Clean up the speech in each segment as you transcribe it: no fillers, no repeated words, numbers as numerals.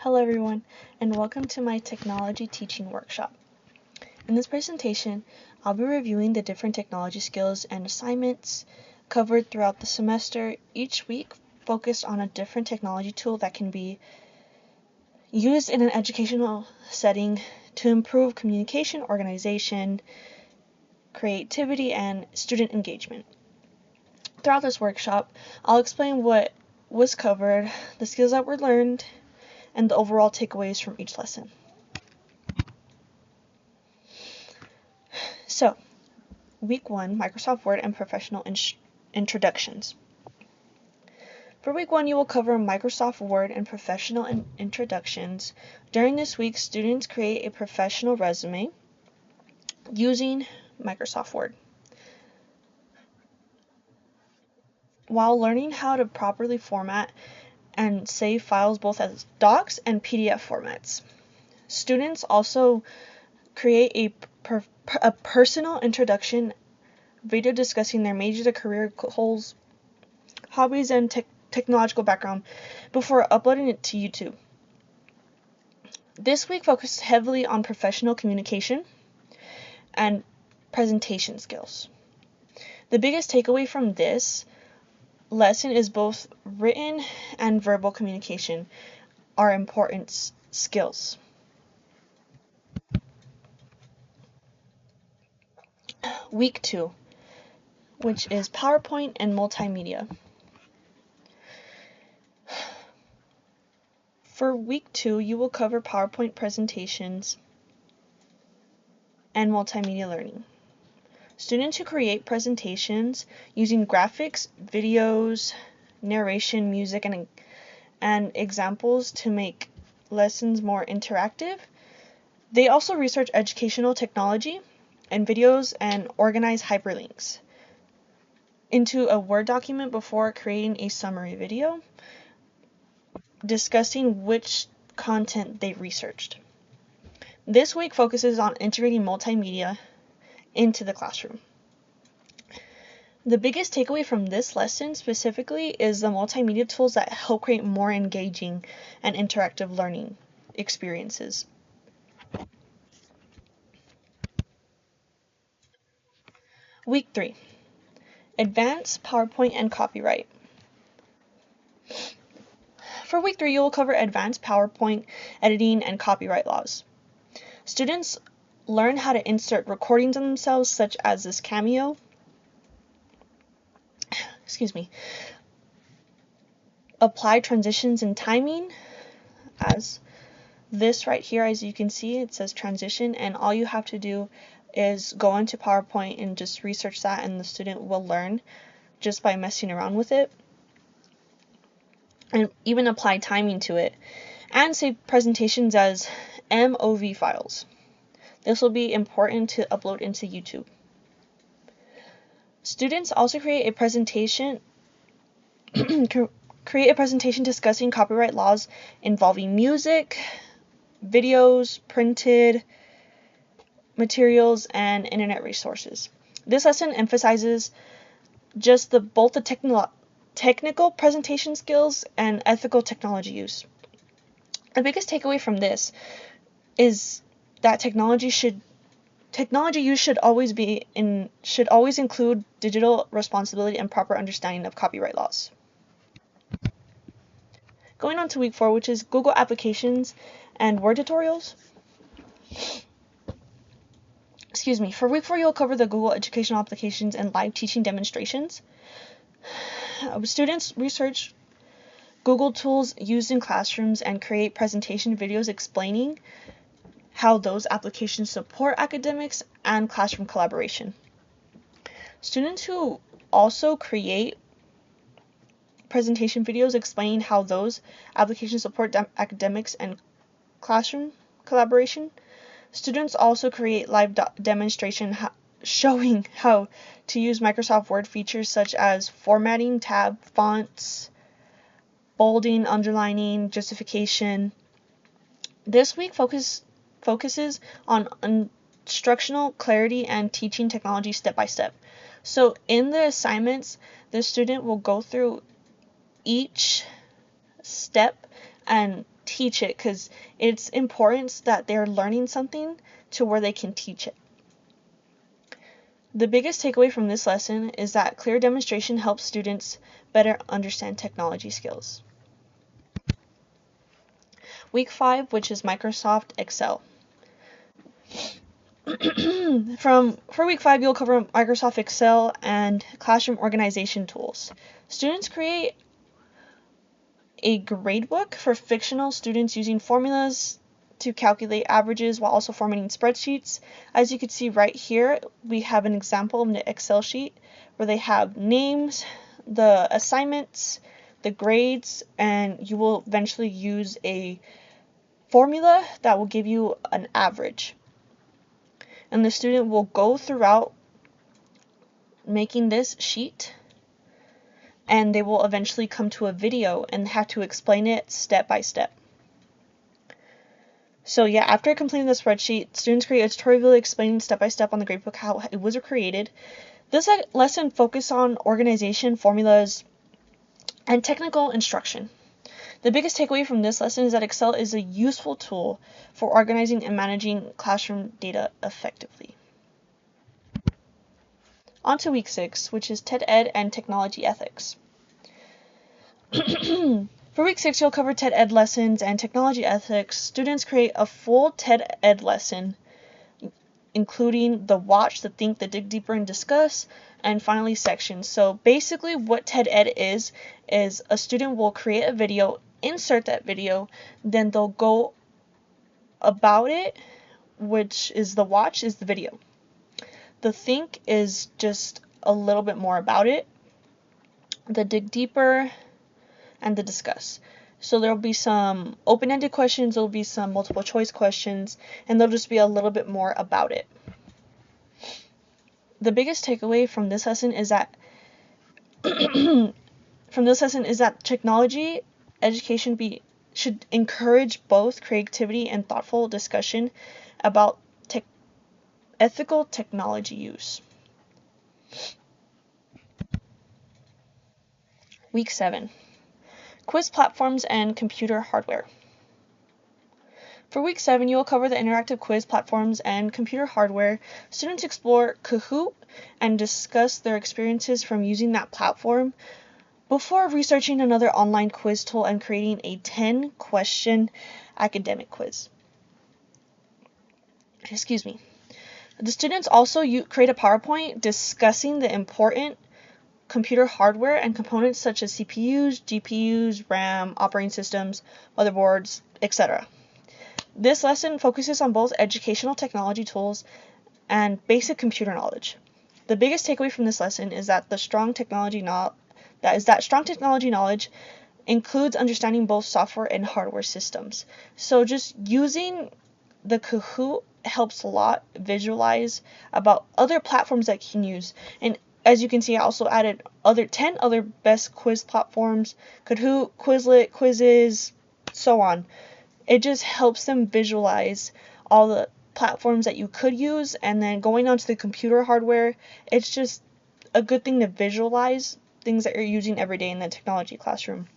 Hello everyone, and welcome to my technology teaching workshop. In this presentation, I'll be reviewing the different technology skills and assignments covered throughout the semester, each week focused on a different technology tool that can be used in an educational setting to improve communication, organization, creativity, and student engagement. Throughout this workshop, I'll explain what was covered, the skills that were learned, and the overall takeaways from each lesson. So, Week 1, Microsoft Word and Professional Introductions. For Week 1, you will cover Microsoft Word and Professional Introductions. During this week, students create a professional resume using Microsoft Word, while learning how to properly format and save files both as docs and PDF formats. Students also create a personal introduction video discussing their major career goals, hobbies, and technological background before uploading it to YouTube. This week focused heavily on professional communication and presentation skills. The biggest takeaway from this lesson is both written and verbal communication are important skills. Week 2, which is PowerPoint and multimedia. For Week 2, you will cover PowerPoint presentations and multimedia learning. Students who create presentations using graphics, videos, narration, music, and examples to make lessons more interactive. They also research educational technology and videos and organize hyperlinks into a Word document before creating a summary video discussing which content they researched. This week focuses on integrating multimedia into the classroom. The biggest takeaway from this lesson specifically is the multimedia tools that help create more engaging and interactive learning experiences. Week 3, Advanced PowerPoint and Copyright. For Week 3, you will cover advanced PowerPoint editing and copyright laws. Students learn how to insert recordings of themselves, such as this cameo. Apply transitions and timing, as this right here, as you can see, it says transition, and all you have to do is go into PowerPoint and just research that, and the student will learn just by messing around with it, and even apply timing to it, and save presentations as MOV files. This will be important to upload into YouTube. Students also create a presentation discussing copyright laws involving music, videos, printed materials, and internet resources. This lesson emphasizes just both the technical presentation skills and ethical technology use. The biggest takeaway from this is that technology use should always include digital responsibility and proper understanding of copyright laws. Going on to Week 4, which is Google applications and Word tutorials. For Week 4, you'll cover the Google educational applications and live teaching demonstrations. Students research Google tools used in classrooms and create presentation videos explaining how those applications support academics and classroom collaboration. Students who also create presentation videos explaining how those applications support academics and classroom collaboration. Students also create live demonstration showing how to use Microsoft Word features such as formatting, tab, fonts, bolding, underlining, justification. This week focuses on instructional clarity and teaching technology step by step. So in the assignments, the student will go through each step and teach it, because it's important that they're learning something to where they can teach it. The biggest takeaway from this lesson is that clear demonstration helps students better understand technology skills. Week 5, which is Microsoft Excel. For week 5, you'll cover Microsoft Excel and classroom organization tools. Students create a gradebook for fictional students using formulas to calculate averages while also formatting spreadsheets. As you can see right here, we have an example in the Excel sheet where they have names, the assignments, the grades, and you will eventually use a formula that will give you an average. And the student will go throughout making this sheet, and they will eventually come to a video and have to explain it step by step. So yeah, after completing the spreadsheet, students create a tutorial video explaining step by step on the gradebook how it was created. This lesson focuses on organization, formulas, and technical instruction. The biggest takeaway from this lesson is that Excel is a useful tool for organizing and managing classroom data effectively. On to week 6, which is TED Ed and technology ethics. For week 6, you'll cover TED Ed lessons and technology ethics. Students create a full TED Ed lesson, including the watch, the think, the dig deeper and discuss, and finally sections. So basically what TED Ed is a student will create a video, insert that video, then they'll go about it, which is the watch is the video. The think is just a little bit more about it. The dig deeper and the discuss. So there'll be some open-ended questions, there'll be some multiple choice questions, and there'll just be a little bit more about it. The biggest takeaway from this lesson is that technology education should encourage both creativity and thoughtful discussion about ethical technology use. Week 7. Quiz platforms and computer hardware. For week 7, you'll cover the interactive quiz platforms and computer hardware. Students explore Kahoot and discuss their experiences from using that platform before researching another online quiz tool and creating a 10-question academic quiz. The students also create a PowerPoint discussing the important computer hardware and components such as CPUs, GPUs, RAM, operating systems, motherboards, etc. This lesson focuses on both educational technology tools and basic computer knowledge. The biggest takeaway from this lesson is that strong technology knowledge includes understanding both software and hardware systems. So just using the Kahoot helps a lot visualize about other platforms that you can use. And as you can see, I also added 10 other best quiz platforms, Kahoot, Quizlet, Quizzes, so on. It just helps them visualize all the platforms that you could use, and then going on to the computer hardware, it's just a good thing to visualize things that you're using every day in the technology classroom.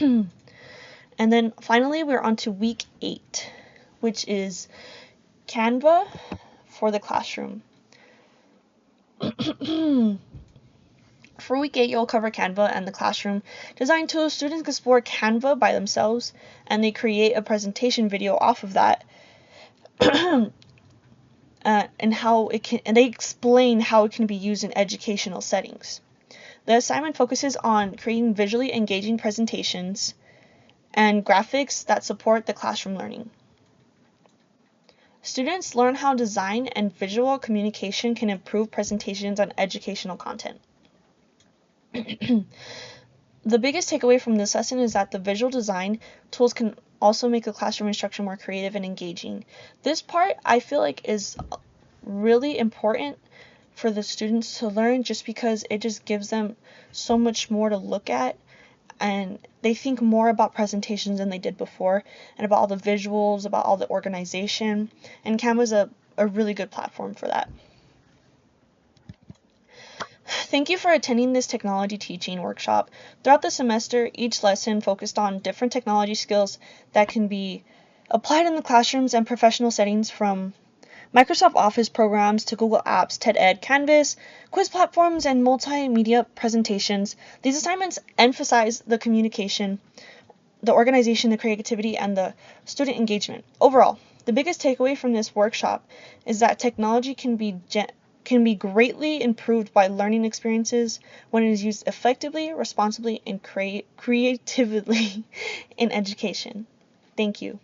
And then finally, we're on to week 8, which is Canva for the classroom. For week 8, you'll cover Canva and the classroom design tools. Students explore Canva by themselves, and they create a presentation video off of that, and they explain how it can be used in educational settings. The assignment focuses on creating visually engaging presentations and graphics that support the classroom learning. Students learn how design and visual communication can improve presentations on educational content. The biggest takeaway from this lesson is that the visual design tools can also make the classroom instruction more creative and engaging. This part I feel like is really important for the students to learn, just because it just gives them so much more to look at, and they think more about presentations than they did before, and about all the visuals, about all the organization, and Canva is a really good platform for that. Thank you for attending this technology teaching workshop. Throughout the semester, each lesson focused on different technology skills that can be applied in the classrooms and professional settings, from Microsoft Office programs to Google Apps, TED-Ed, Canvas, quiz platforms, and multimedia presentations. These assignments emphasize the communication, the organization, the creativity, and the student engagement. Overall, the biggest takeaway from this workshop is that technology can be greatly improved by learning experiences when it is used effectively, responsibly, and creatively in education. Thank you.